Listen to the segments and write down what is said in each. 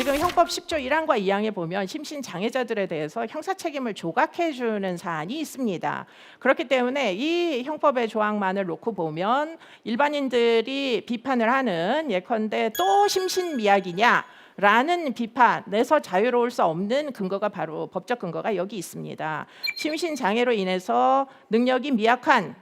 지금 형법 10조 1항과 2항에 보면 심신장애자들에 대해서 형사책임을 조각해주는 사안이 있습니다. 그렇기 때문에 이 형법의 조항만을 놓고 보면 일반인들이 비판을 하는 예컨대 또 심신미약이냐 라는 비판에서 자유로울 수 없는 근거가 바로 법적 근거가 여기 있습니다. 심신장애로 인해서 능력이 미약한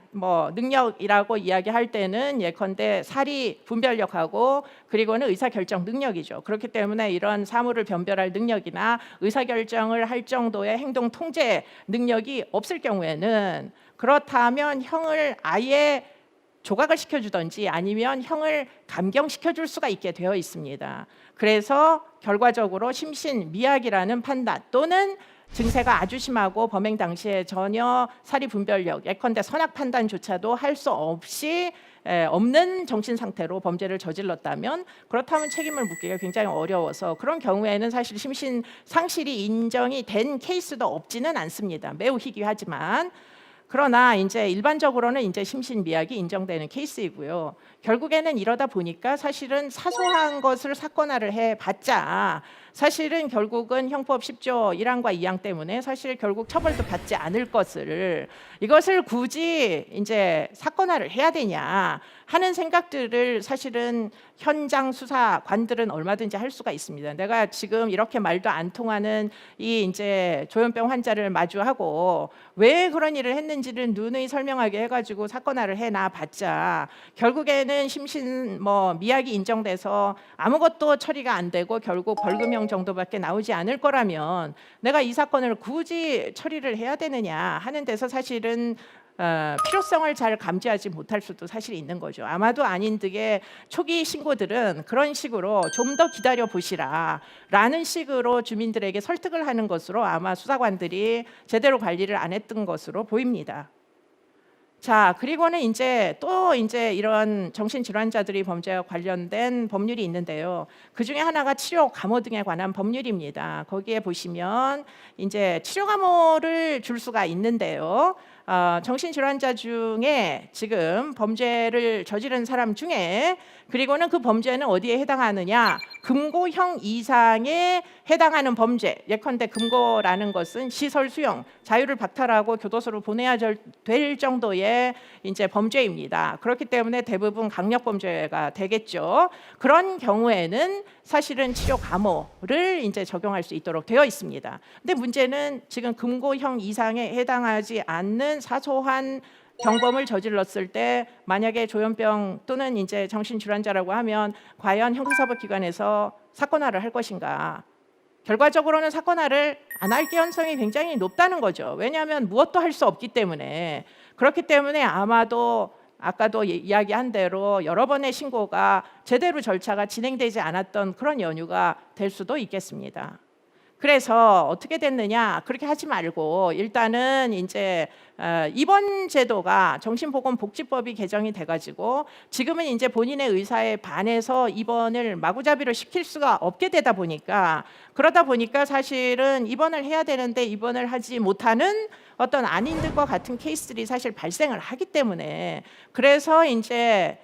능력이라고 이야기할 때는 예컨대 사리 분별력하고 그리고는 의사결정 능력이죠. 그렇기 때문에 이런 사물을 변별할 능력이나 의사결정을 할 정도의 행동 통제 능력이 없을 경우에는 그렇다면 형을 아예 조각을 시켜주든지 아니면 형을 감경시켜줄 수가 있게 되어 있습니다. 그래서 결과적으로 심신미약이라는 판단 또는 증세가 아주 심하고 범행 당시에 전혀 사리 분별력, 예컨대 선악 판단조차도 할 수 없이 없는 정신 상태로 범죄를 저질렀다면 그렇다면 책임을 묻기가 굉장히 어려워서 그런 경우에는 사실 심신 상실이 인정이 된 케이스도 없지는 않습니다. 매우 희귀하지만. 그러나 이제 일반적으로는 이제 심신미약이 인정되는 케이스이고요. 결국에는 이러다 보니까 사실은 사소한 것을 사건화를 해봤자 사실은 결국은 형법 10조 1항과 2항 때문에 사실 결국 처벌도 받지 않을 것을 이것을 굳이 이제 사건화를 해야 되냐 하는 생각들을 사실은 현장 수사관들은 얼마든지 할 수가 있습니다. 내가 지금 이렇게 말도 안 통하는 이 이제 조현병 환자를 마주하고 왜 그런 일을 했는지를 누누이 설명하게 해가지고 사건화를 해놔봤자 결국에는 심신 미약이 인정돼서 아무것도 처리가 안 되고 결국 벌금형 정도밖에 나오지 않을 거라면 내가 이 사건을 굳이 처리를 해야 되느냐 하는 데서 사실은 필요성을 잘 감지하지 못할 수도 사실 있는 거죠. 아마도 아닌 듯의 초기 신고들은 그런 식으로 좀 더 기다려 보시라 라는 식으로 주민들에게 설득을 하는 것으로 아마 수사관들이 제대로 관리를 안 했던 것으로 보입니다. 자, 그리고는 이제 또 이제 이런 정신질환자들이 범죄와 관련된 법률이 있는데요. 그 중에 하나가 치료 감호 등에 관한 법률입니다. 거기에 보시면 이제 치료 감호를 줄 수가 있는데요. 정신질환자 중에 지금 범죄를 저지른 사람 중에 그리고는 그 범죄는 어디에 해당하느냐? 금고형 이상에 해당하는 범죄. 예컨대 금고라는 것은 시설 수용, 자유를 박탈하고 교도소로 보내야 될 정도의 이제 범죄입니다. 그렇기 때문에 대부분 강력 범죄가 되겠죠. 그런 경우에는 사실은 치료 감호를 이제 적용할 수 있도록 되어 있습니다. 근데 문제는 지금 금고형 이상에 해당하지 않는 사소한 경범을 저질렀을 때 만약에 조현병 또는 이제 정신질환자라고 하면 과연 형사사법기관에서 사건화를 할 것인가? 결과적으로는 사건화를 안 할 개연성이 굉장히 높다는 거죠. 왜냐하면 무엇도 할 수 없기 때문에. 그렇기 때문에 아마도 아까도 이야기한 대로 여러 번의 신고가 제대로 절차가 진행되지 않았던 그런 연유가 될 수도 있겠습니다. 그래서 어떻게 됐느냐? 그렇게 하지 말고 일단은 이제 입원 제도가 정신보건복지법이 개정이 돼가지고 지금은 이제 본인의 의사에 반해서 입원을 마구잡이로 시킬 수가 없게 되다 보니까 그러다 보니까 사실은 입원을 해야 되는데 입원을 하지 못하는 어떤 안인들과 같은 케이스들이 사실 발생을 하기 때문에 그래서 이제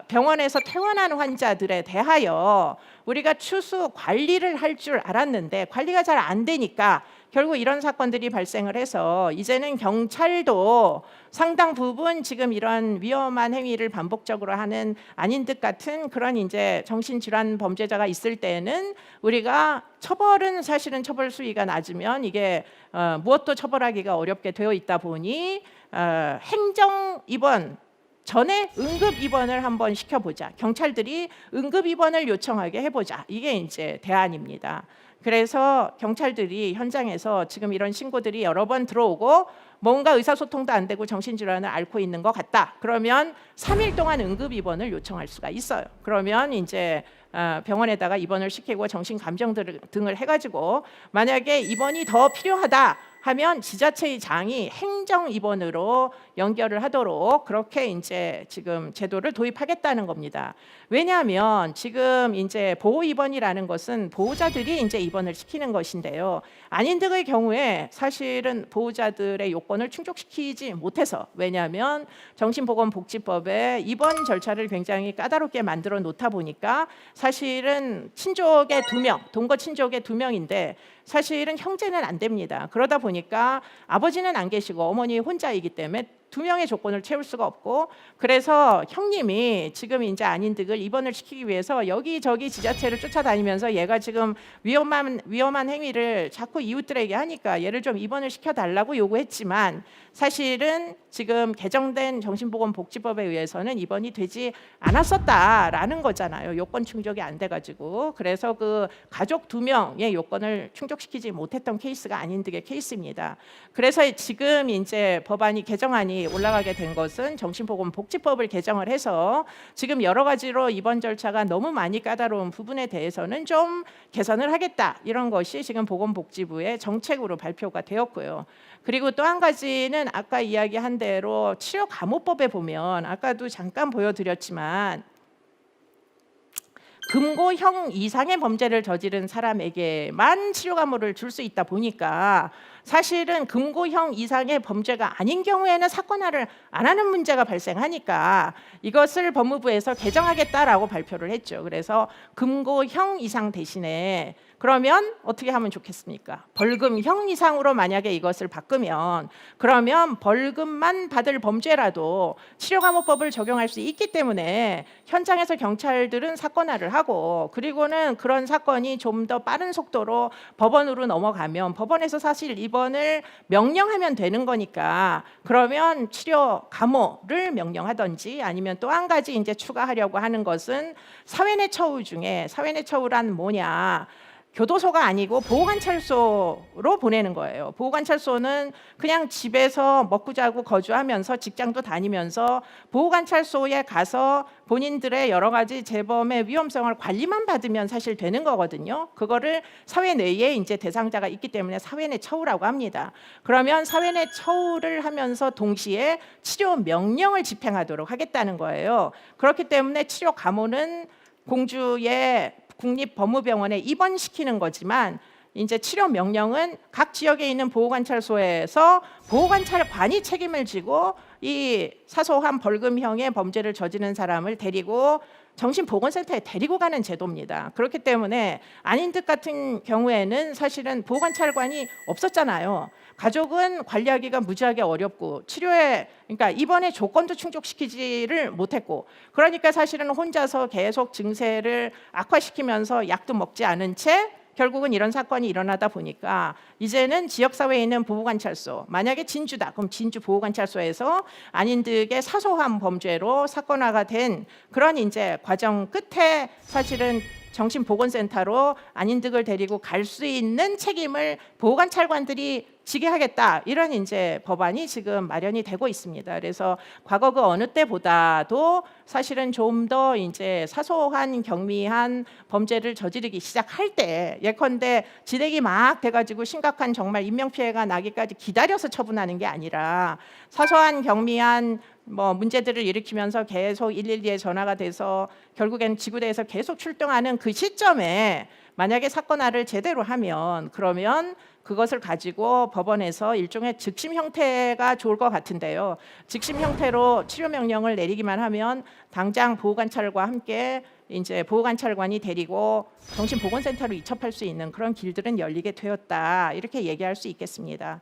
병원에서 퇴원한 환자들에 대하여 우리가 추수 관리를 할 줄 알았는데 관리가 잘 안 되니까 결국 이런 사건들이 발생을 해서 이제는 경찰도 상당 부분 지금 이런 위험한 행위를 반복적으로 하는 아닌 듯 같은 그런 이제 정신질환 범죄자가 있을 때는 우리가 처벌은 사실은 처벌 수위가 낮으면 이게 무엇도 처벌하기가 어렵게 되어 있다 보니 행정 입원 전에 응급 입원을 한번 시켜보자. 경찰들이 응급 입원을 요청하게 해보자. 이게 이제 대안입니다. 그래서 경찰들이 현장에서 지금 이런 신고들이 여러 번 들어오고 뭔가 의사소통도 안 되고 정신질환을 앓고 있는 것 같다. 그러면 3일 동안 응급 입원을 요청할 수가 있어요. 그러면 이제 병원에다가 입원을 시키고 정신감정 등을 해가지고 만약에 입원이 더 필요하다 하면 지자체의 장이 행정 입원으로 연결을 하도록 그렇게 이제 지금 제도를 도입하겠다는 겁니다. 왜냐하면 지금 이제 보호 입원이라는 것은 보호자들이 이제 입원을 시키는 것인데요. 아닌 등의 경우에 사실은 보호자들의 요건을 충족시키지 못해서 왜냐하면 정신보건복지법에 입원 절차를 굉장히 까다롭게 만들어 놓다 보니까 사실은 친족의 2명, 동거 친족의 2명인데 사실은 형제는 안 됩니다. 그러다 보니까 아버지는 안 계시고 어머니 혼자이기 때문에 2명의 조건을 채울 수가 없고, 그래서 형님이 지금 이제 안인득을 입원을 시키기 위해서 여기저기 지자체를 쫓아다니면서 얘가 지금 위험한 행위를 자꾸 이웃들에게 하니까 얘를 좀 입원을 시켜달라고 요구했지만, 사실은 지금 개정된 정신보건복지법에 의해서는 입원이 되지 않았었다라는 거잖아요. 요건 충족이 안 돼가지고. 그래서 그 가족 2명의 요건을 충족시키지 못했던 케이스가 안인득의 케이스입니다. 그래서 지금 이제 법안이 개정안이 올라가게 된 것은 정신보건복지법을 개정을 해서 지금 여러 가지로 입원 절차가 너무 많이 까다로운 부분에 대해서는 좀 개선을 하겠다, 이런 것이 지금 보건복지부의 정책으로 발표가 되었고요. 그리고 또 한 가지는 아까 이야기한 대로 치료감호법에 보면 아까도 잠깐 보여드렸지만 금고형 이상의 범죄를 저지른 사람에게만 치료감호를 줄 수 있다 보니까 사실은 금고형 이상의 범죄가 아닌 경우에는 사건화를 안 하는 문제가 발생하니까 이것을 법무부에서 개정하겠다라고 발표를 했죠. 그래서 금고형 이상 대신에 그러면 어떻게 하면 좋겠습니까? 벌금형 이상으로 만약에 이것을 바꾸면, 그러면 벌금만 받을 범죄라도 치료감호법을 적용할 수 있기 때문에 현장에서 경찰들은 사건화를 하고, 그리고는 그런 사건이 좀 더 빠른 속도로 법원으로 넘어가면 법원에서 사실 입원을 명령하면 되는 거니까, 그러면 치료 감호를 명령하든지, 아니면 또 한 가지 이제 추가하려고 하는 것은 사회내 처우 중에, 사회내 처우란 뭐냐, 교도소가 아니고 보호관찰소로 보내는 거예요. 보호관찰소는 그냥 집에서 먹고 자고 거주하면서 직장도 다니면서 보호관찰소에 가서 본인들의 여러 가지 재범의 위험성을 관리만 받으면 사실 되는 거거든요. 그거를 사회 내에 이제 대상자가 있기 때문에 사회내 처우라고 합니다. 그러면 사회내 처우를 하면서 동시에 치료 명령을 집행하도록 하겠다는 거예요. 그렇기 때문에 치료 감호는 공주의 국립법무병원에 입원시키는 거지만, 이제 치료 명령은 각 지역에 있는 보호관찰소에서 보호관찰관이 책임을 지고 이 사소한 벌금형의 범죄를 저지른 사람을 데리고 정신보건센터에 데리고 가는 제도입니다. 그렇기 때문에 안인득 같은 경우에는 사실은 보호관찰관이 없었잖아요. 가족은 관리하기가 무지하게 어렵고 치료에, 그러니까 입원의 조건도 충족시키지를 못했고, 그러니까 사실은 혼자서 계속 증세를 악화시키면서 약도 먹지 않은 채 결국은 이런 사건이 일어나다 보니까 이제는 지역사회에 있는 보호관찰소, 만약에 진주다 그럼 진주 보호관찰소에서 안인득의 사소한 범죄로 사건화가 된 그런 이제 과정 끝에 사실은 정신보건센터로 안인득을 데리고 갈 수 있는 책임을 보호관찰관들이 지게 하겠다, 이런 이제 법안이 지금 마련이 되고 있습니다. 그래서 과거 그 어느 때보다도 사실은 좀 더 이제 사소한 경미한 범죄를 저지르기 시작할 때, 예컨대 지대기 막 돼가지고 심각한 정말 인명 피해가 나기까지 기다려서 처분하는 게 아니라 사소한 경미한 문제들을 일으키면서 계속 112에 전화가 돼서 결국엔 지구대에서 계속 출동하는 그 시점에 만약에 사건화를 제대로 하면, 그러면 그것을 가지고 법원에서 일종의 즉심 형태가 좋을 것 같은데요. 즉심 형태로 치료 명령을 내리기만 하면 당장 보호관찰과 함께 이제 보호관찰관이 데리고 정신보건센터로 이첩할 수 있는 그런 길들은 열리게 되었다, 이렇게 얘기할 수 있겠습니다.